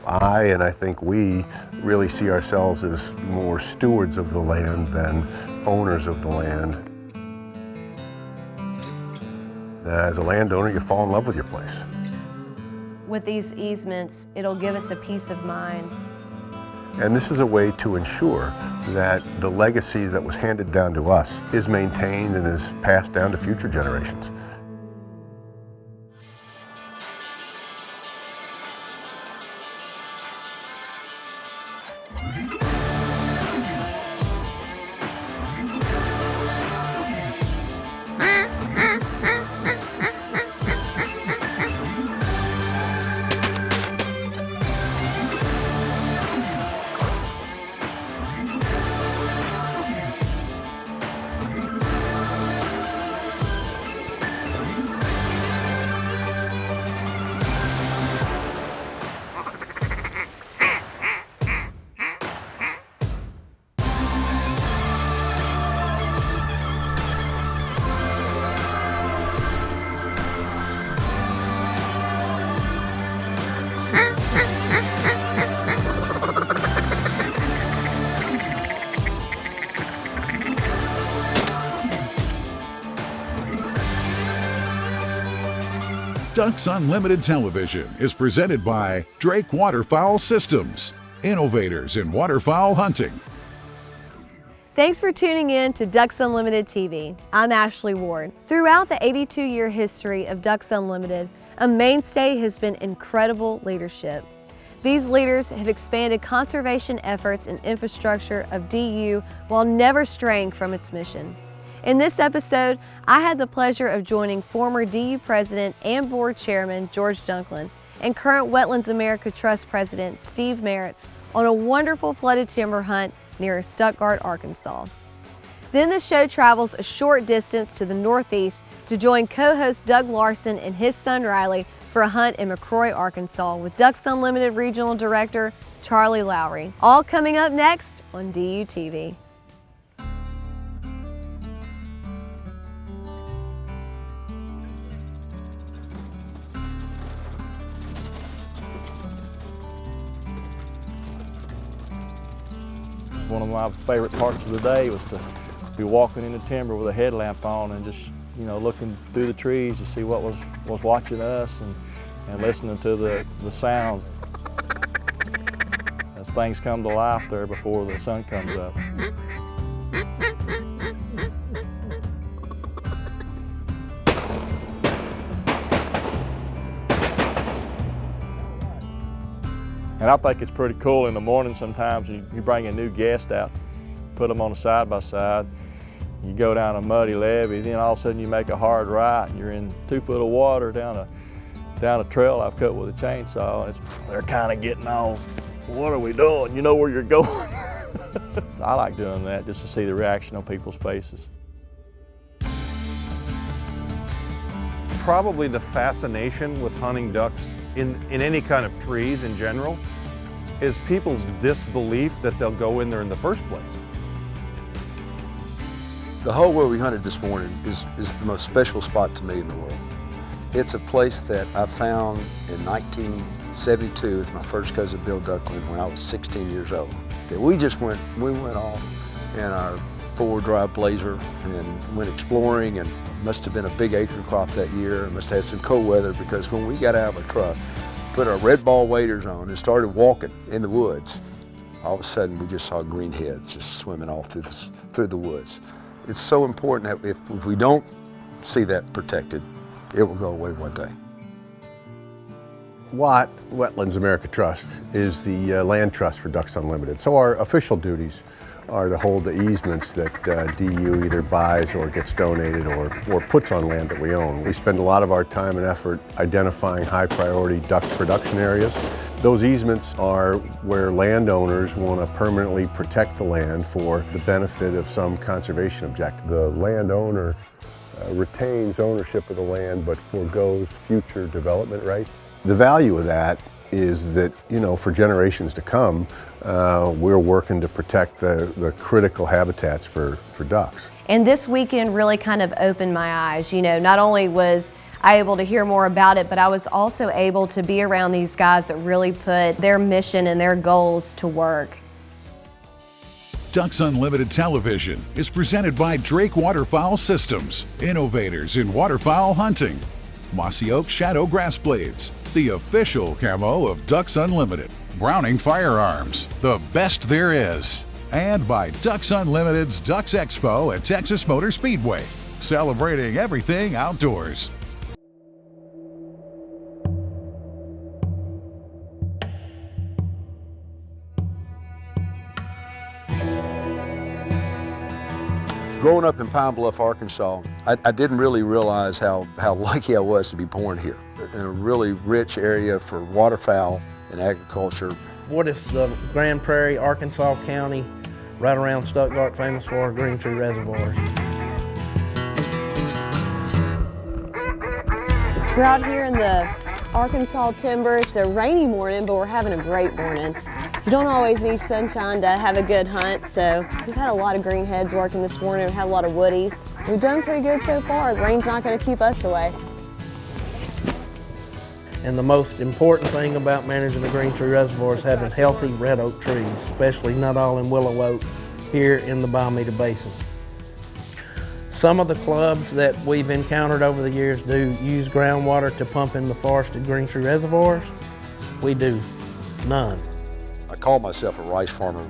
I think we really see ourselves as more stewards of the land than owners of the land. As a landowner, you fall in love with your place. With these easements, it'll give us a peace of mind. And this is a way to ensure that the legacy that was handed down to us is maintained and is passed down to future generations. Ducks Unlimited Television is presented by Drake Waterfowl Systems, innovators in waterfowl hunting. Thanks for tuning in to Ducks Unlimited TV. I'm Ashley Ward. Throughout the 82-year history of Ducks Unlimited, a mainstay has been incredible leadership. These leaders have expanded conservation efforts and infrastructure of DU while never straying from its mission. In this episode, I had the pleasure of joining former DU President and Board Chairman George Dunklin and current Wetlands America Trust President Steve Maritz on a wonderful flooded timber hunt near Stuttgart, Arkansas. Then the show travels a short distance to the northeast to join co-host Doug Larson and his son Riley for a hunt in McCrory, Arkansas with Ducks Unlimited Regional Director Charlie Lowry. All coming up next on DU TV. One of my favorite parts of the day was to be walking in the timber with a headlamp on and just, looking through the trees to see what was watching us and listening to the sounds as things come to life there before the sun comes up. And I think it's pretty cool in the morning sometimes. You bring a new guest out, put them on a side-by-side, you go down a muddy levee, then all of a sudden you make a hard right and you're in 2 foot of water down a trail I've cut with a chainsaw. They're kind of getting on, what are we doing? You know where you're going. I like doing that just to see the reaction on people's faces. Probably the fascination with hunting ducks in any kind of trees in general is people's disbelief that they'll go in there in the first place. The hole where we hunted this morning is the most special spot to me in the world. It's a place that I found in 1972 with my first cousin Bill Dunklin when I was 16 years old. We went off in our 4-wheel-drive Blazer and went exploring, and must have been a big acre crop that year. Must have had some cold weather, because when we got out of our truck, put our red ball waders on and started walking in the woods, all of a sudden we just saw green heads just swimming all through the woods. It's so important that if we don't see that protected, it will go away one day. WAT, Wetlands America Trust, is the land trust for Ducks Unlimited. So our official duties are to hold the easements that DU either buys or gets donated or puts on land that we own. We spend a lot of our time and effort identifying high priority duck production areas. Those easements are where landowners want to permanently protect the land for the benefit of some conservation objective. The landowner retains ownership of the land but forgoes future development rights. The value of that is that, for generations to come, we're working to protect the critical habitats for ducks. And this weekend really kind of opened my eyes. Not only was I was able to hear more about it, but I was also able to be around these guys that really put their mission and their goals to work. Ducks Unlimited Television is presented by Drake Waterfowl Systems, innovators in waterfowl hunting. Mossy Oak Shadow Grass Blades, the official camo of Ducks Unlimited. Browning Firearms, the best there is. And by Ducks Unlimited's Ducks Expo at Texas Motor Speedway, celebrating everything outdoors. Growing up in Pine Bluff, Arkansas, I didn't really realize how lucky I was to be born here, in a really rich area for waterfowl and agriculture. What is the Grand Prairie, Arkansas County, right around Stuttgart, famous for our green tree reservoirs. We're out here in the Arkansas timber. It's a rainy morning, but we're having a great morning. You don't always need sunshine to have a good hunt, so we've had a lot of greenheads working this morning. We've had a lot of woodies. We've done pretty good so far. The rain's not going to keep us away. And the most important thing about managing the green tree reservoir is having healthy red oak trees, especially Nuttall and willow oak here in the Biomeda Basin. Some of the clubs that we've encountered over the years do use groundwater to pump in the forested green tree reservoirs. We do none. I call myself a rice farmer.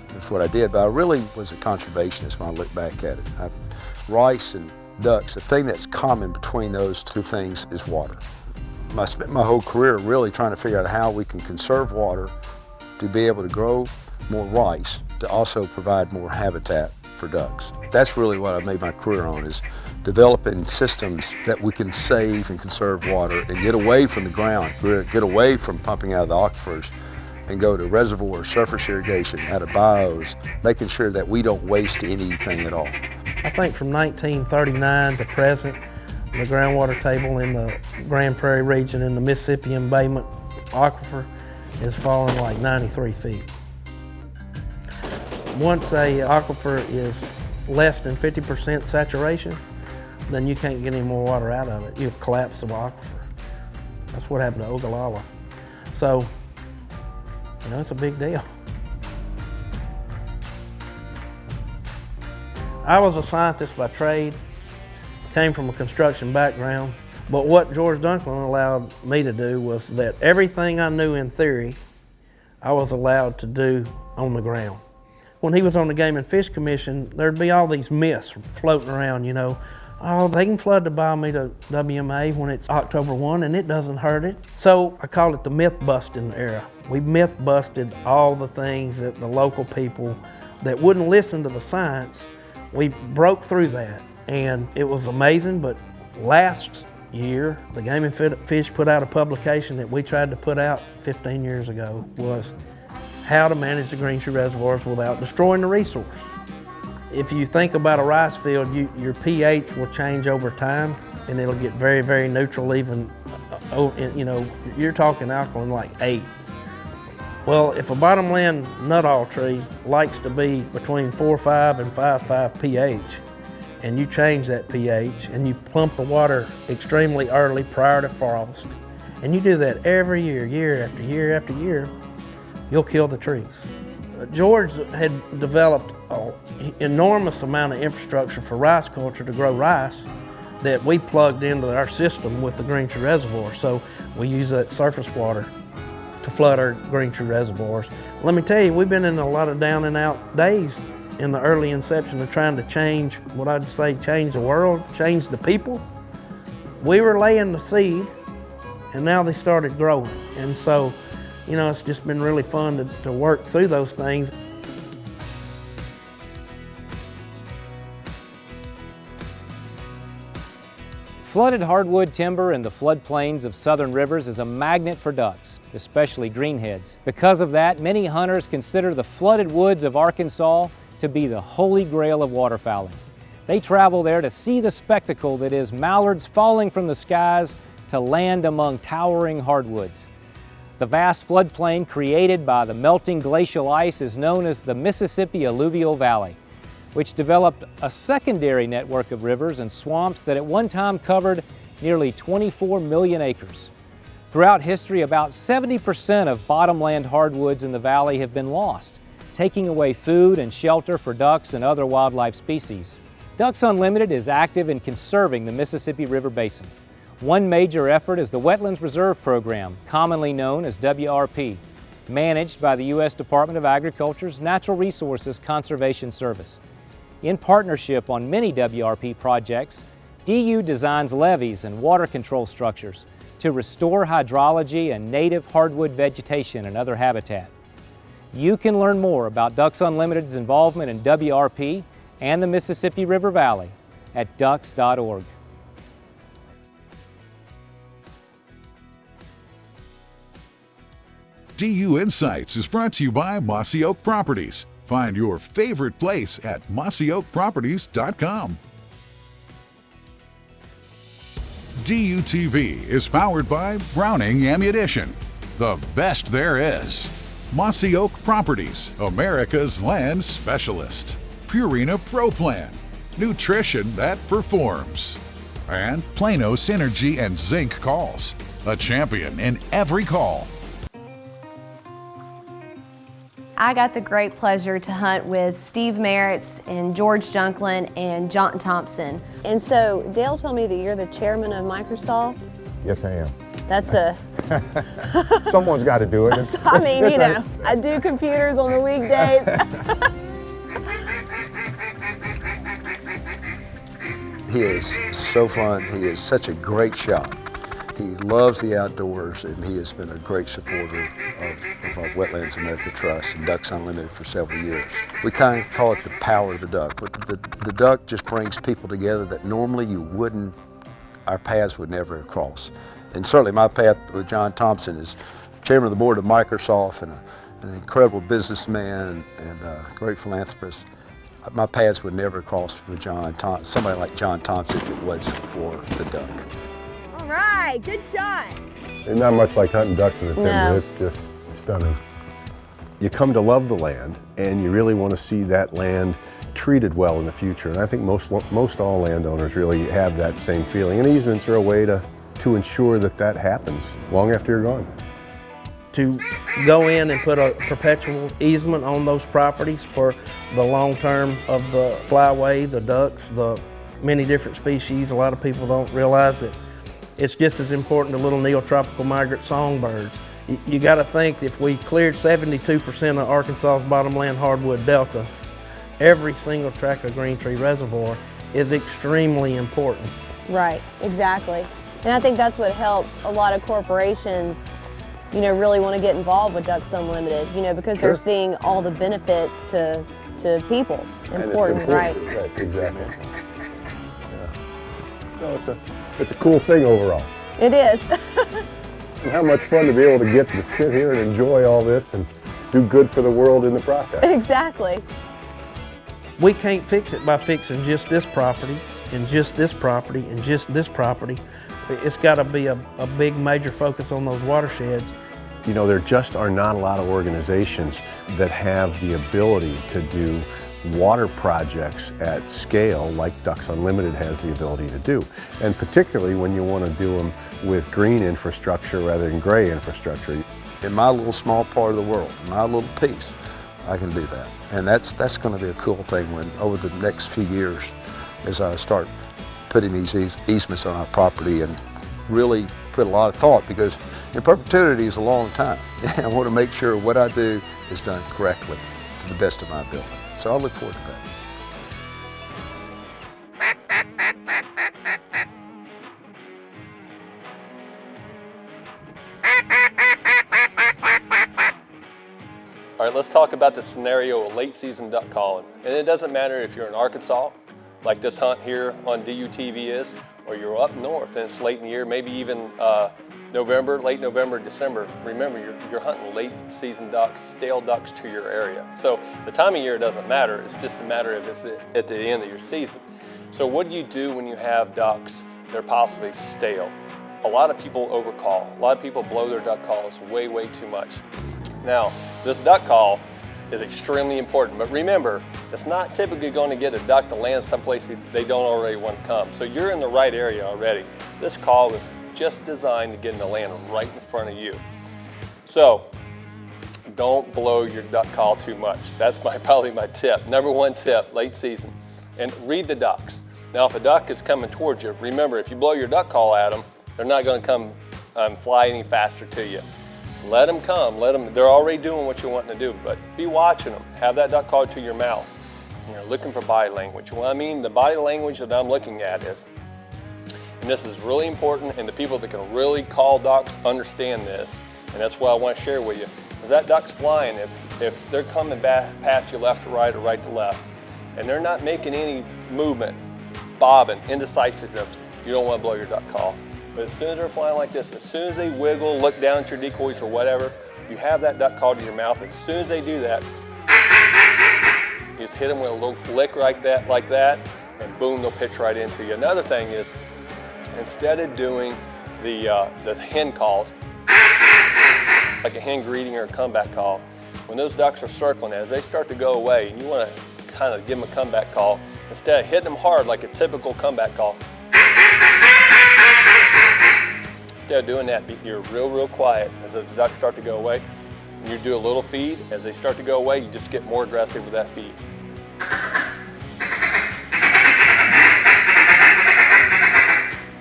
That's what I did, but I really was a conservationist when I look back at it. Rice and ducks, the thing that's common between those two things is water. I spent my whole career really trying to figure out how we can conserve water to be able to grow more rice, to also provide more habitat for ducks. That's really what I made my career on, is developing systems that we can save and conserve water and get away from the ground, get away from pumping out of the aquifers and go to reservoirs, surface irrigation, out of bios, making sure that we don't waste anything at all. I think from 1939 to present, the groundwater table in the Grand Prairie region in the Mississippi embayment aquifer is falling like 93 feet. Once a aquifer is less than 50% saturation, then you can't get any more water out of it. You'll collapse the aquifer. That's what happened to Ogallala. So, you know, it's a big deal. I was a scientist by trade, came from a construction background, but what George Dunklin allowed me to do was that everything I knew in theory, I was allowed to do on the ground. When he was on the Game and Fish Commission, there'd be all these myths floating around, you know. Oh, they can flood the Biomeda WMA when it's October 1 and it doesn't hurt it. So I call it the myth busting era. We myth busted all the things that the local people that wouldn't listen to the science, we broke through that. And it was amazing, but last year, the Game and Fish put out a publication that we tried to put out 15 years ago, was how to manage the green tree reservoirs without destroying the resource. If you think about a rice field, your pH will change over time and it'll get very, very neutral even, you know, you're talking alkaline like 8. Well, if a bottomland Nuttall tree likes to be between 4.5 and 5.5 pH, and you change that pH and you pump the water extremely early prior to frost, and you do that every year, year after year after year, you'll kill the trees. George had developed an enormous amount of infrastructure for rice culture to grow rice that we plugged into our system with the green tree reservoir. So we use that surface water to flood our green tree reservoirs. Let me tell you, we've been in a lot of down and out days in the early inception of trying to change, what I'd say, change the world, change the people. We were laying the seed and now they started growing. And so, you know, it's just been really fun to work through those things. Flooded hardwood timber in the floodplains of southern rivers is a magnet for ducks, especially greenheads. Because of that, many hunters consider the flooded woods of Arkansas to be the holy grail of waterfowling. They travel there to see the spectacle that is mallards falling from the skies to land among towering hardwoods. The vast floodplain created by the melting glacial ice is known as the Mississippi Alluvial Valley, which developed a secondary network of rivers and swamps that at one time covered nearly 24 million acres. Throughout history, about 70% of bottomland hardwoods in the valley have been lost, taking away food and shelter for ducks and other wildlife species. Ducks Unlimited is active in conserving the Mississippi River Basin. One major effort is the Wetlands Reserve Program, commonly known as WRP, managed by the U.S. Department of Agriculture's Natural Resources Conservation Service. In partnership on many WRP projects, DU designs levees and water control structures to restore hydrology and native hardwood vegetation and other habitat. You can learn more about Ducks Unlimited's involvement in WRP and the Mississippi River Valley at ducks.org. DU Insights is brought to you by Mossy Oak Properties. Find your favorite place at mossyoakproperties.com. DU TV is powered by Browning Ammunition, the best there is. Mossy Oak Properties, America's land specialist. Purina Pro Plan, nutrition that performs. And Plano Synergy and Zinc Calls, a champion in every call. I got the great pleasure to hunt with Steve Maritz and George Dunklin and John Thompson. And so Dale told me that you're the chairman of Microsoft. Yes, I am. That's a... Someone's got to do it. I mean, you know, I do computers on the weekdays. He is so fun. He is such a great shot. He loves the outdoors, and he has been a great supporter of our Wetlands America Trust and Ducks Unlimited for several years. We kind of call it the power of the duck, but the duck just brings people together that normally our paths would never cross. And certainly my path with John Thompson is chairman of the board of Microsoft and an incredible businessman and a great philanthropist. My paths would never cross with somebody like John Thompson if it wasn't for the duck. All right, good shot. There's not much like hunting ducks in the timber. No. It's just stunning. You come to love the land, and you really want to see that land treated well in the future. And I think most all landowners really have that same feeling. And easements are a way to ensure that happens long after you're gone. To go in and put a perpetual easement on those properties for the long term of the flyway, the ducks, the many different species. A lot of people don't realize that it's just as important to little neotropical migrant songbirds. You got to think if we cleared 72% of Arkansas's bottomland hardwood delta, every single tract of green tree reservoir is extremely important. Right, exactly. And I think that's what helps a lot of corporations, you know, really want to get involved with Ducks Unlimited, you know, because they're seeing all the benefits to people. Important, right? Right, exactly. Yeah. No, it's a cool thing overall. It is. And how much fun to be able to get to sit here and enjoy all this and do good for the world in the process. Exactly. We can't fix it by fixing just this property and just this property and just this property. It's got to be a big major focus on those watersheds. You know, there just are not a lot of organizations that have the ability to do water projects at scale like Ducks Unlimited has the ability to do. And particularly when you want to do them with green infrastructure rather than gray infrastructure. In my little small part of the world, my little piece, I can do that. And that's going to be a cool thing when over the next few years as I start putting these easements on our property and really put a lot of thought, because in perpetuity is a long time. I want to make sure what I do is done correctly to the best of my ability. So I look forward to that. All right, let's talk about the scenario of late season duck calling. And it doesn't matter if you're in Arkansas, like this hunt here on DUTV is, or you're up north and it's late in the year, maybe even November, late November, December. Remember, you're hunting late season ducks, stale ducks to your area. So the time of year doesn't matter, it's just a matter of it's at the end of your season. So what do you do when you have ducks that are possibly stale? A lot of people overcall. A lot of people blow their duck calls way, way too much. Now, this duck call is extremely important. But remember, it's not typically going to get a duck to land someplace they don't already want to come. So you're in the right area already. This call was just designed to get them to land right in front of you. So don't blow your duck call too much. That's probably my tip. Number one tip, late season. And read the ducks. Now if a duck is coming towards you, remember if you blow your duck call at them, they're not going to come fly any faster to you. Let them come, they're already doing what you want them to do, but be watching them. Have that duck call to your mouth. You're looking for body language. Well, I mean, the body language that I'm looking at is, and this is really important, and the people that can really call ducks understand this, and that's what I want to share with you, is that duck's flying. If they're coming back past you left to right or right to left, and they're not making any movement, bobbing, indecisiveness, you don't want to blow your duck call. But as soon as they're flying like this, as soon as they wiggle, look down at your decoys or whatever, you have that duck call to your mouth. As soon as they do that, you just hit them with a little lick like that, and boom, they'll pitch right into you. Another thing is, instead of doing the hen calls, like a hen greeting or a comeback call, when those ducks are circling, as they start to go away, and you want to kind of give them a comeback call, instead of hitting them hard like a typical comeback call, instead of doing that, you're real quiet as the ducks start to go away. And you do a little feed. As they start to go away, you just get more aggressive with that feed.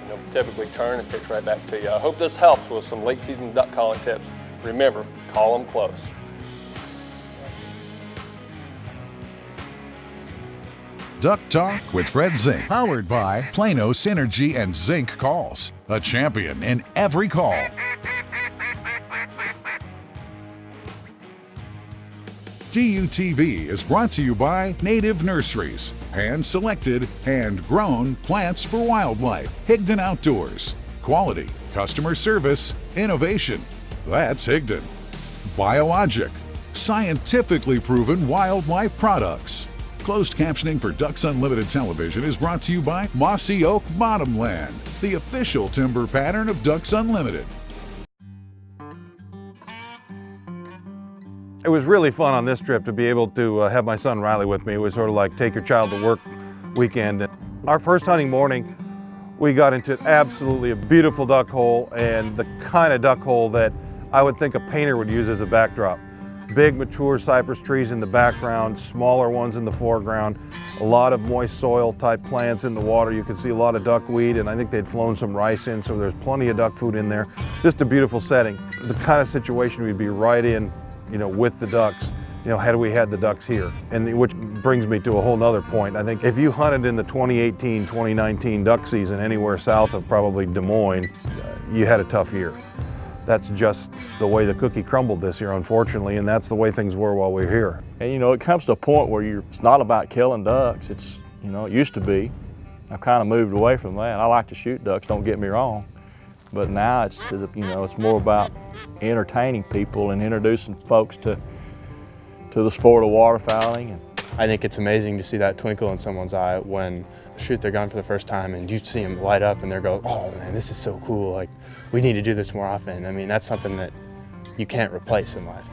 And they'll typically turn and pitch right back to you. I hope this helps with some late season duck calling tips. Remember, call them close. Duck Talk with Fred Zink, powered by Plano Synergy and Zink Calls, a champion in every call. DUTV is brought to you by Native Nurseries, hand-selected, hand-grown plants for wildlife. Higdon Outdoors, quality, customer service, innovation. That's Higdon. Biologic, scientifically proven wildlife products. Closed captioning for Ducks Unlimited Television is brought to you by Mossy Oak Bottomland, the official timber pattern of Ducks Unlimited. It was really fun on this trip to be able to have my son Riley with me. It was sort of like take your child to work weekend. Our first hunting morning, we got into absolutely a beautiful duck hole, and the kind of duck hole that I would think a painter would use as a backdrop. Big mature cypress trees in the background, smaller ones in the foreground, a lot of moist soil type plants in the water. You could see a lot of duckweed, and I think they'd flown some rice in, so there's plenty of duck food in there. Just a beautiful setting. The kind of situation we'd be right in, with the ducks, had we had the ducks here. And which brings me to a whole nother point. I think if you hunted in the 2018, 2019 duck season anywhere south of probably Des Moines, you had a tough year. That's just the way the cookie crumbled this year, unfortunately, and that's the way things were while we were here. And it comes to a point where it's not about killing ducks. It's, it used to be. I've kind of moved away from that. I like to shoot ducks, don't get me wrong. But now it's it's more about entertaining people and introducing folks to the sport of waterfowling. And I think it's amazing to see that twinkle in someone's eye when they shoot their gun for the first time and you see them light up and they're going, oh man, this is so cool. Like, we need to do this more often. I mean, that's something that you can't replace in life.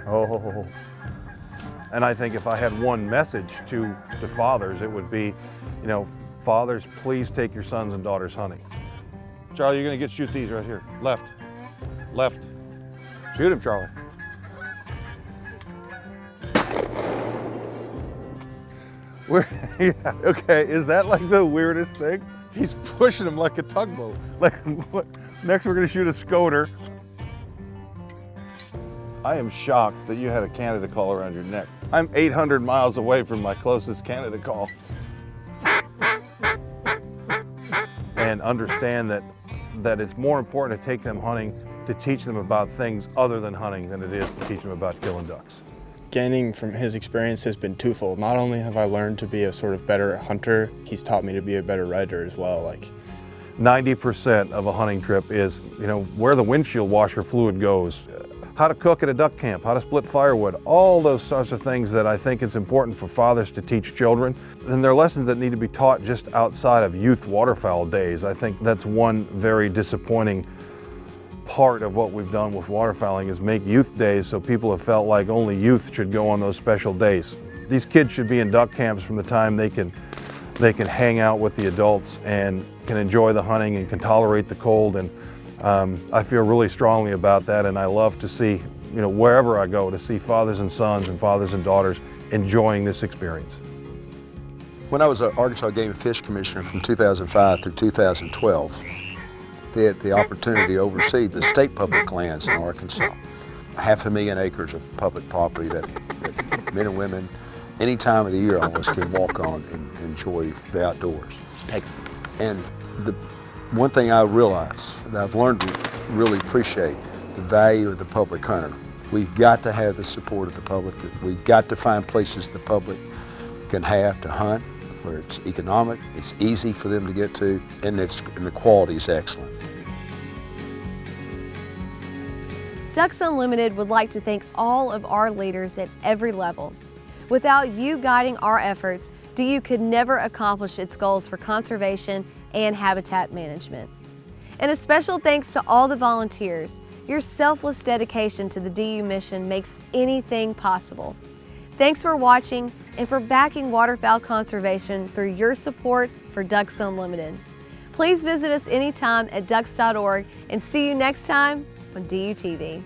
Oh. And I think if I had one message to fathers, it would be, fathers, please take your sons and daughters hunting. Charlie, you're gonna shoot these right here. Left. Shoot him, Charlie. Yeah, okay, is that like the weirdest thing? He's pushing him like a tugboat. Next we're gonna shoot a scoter. I am shocked that you had a Canada call around your neck. I'm 800 miles away from my closest Canada call. And understand that it's more important to take them hunting to teach them about things other than hunting than it is to teach them about killing ducks. Gaining from his experience has been twofold. Not only have I learned to be a sort of better hunter, he's taught me to be a better writer as well. 90% of a hunting trip is, where the windshield washer fluid goes, how to cook at a duck camp, how to split firewood, all those sorts of things that I think it's important for fathers to teach children. And they're lessons that need to be taught just outside of youth waterfowl days. I think that's one very disappointing part of what we've done with waterfowling is make youth days so people have felt like only youth should go on those special days. These kids should be in duck camps from the time they can hang out with the adults and can enjoy the hunting and can tolerate the cold. And I feel really strongly about that, and I love to see, wherever I go, to see fathers and sons and fathers and daughters enjoying this experience. When I was an Arkansas Game and Fish Commissioner from 2005 through 2012, they had the opportunity to oversee the state public lands in Arkansas. 500,000 acres of public property that men and women, any time of the year almost, can walk on and enjoy the outdoors. And the one thing I realize that I've learned to really appreciate the value of the public hunter. We've got to have the support of the public. We've got to find places the public can have to hunt where it's economic, it's easy for them to get to, and the quality is excellent. Ducks Unlimited would like to thank all of our leaders at every level. Without you guiding our efforts, DU could never accomplish its goals for conservation and habitat management. And a special thanks to all the volunteers. Your selfless dedication to the DU mission makes anything possible. Thanks for watching and for backing waterfowl conservation through your support for Ducks Unlimited. Please visit us anytime at ducks.org and see you next time on DU TV.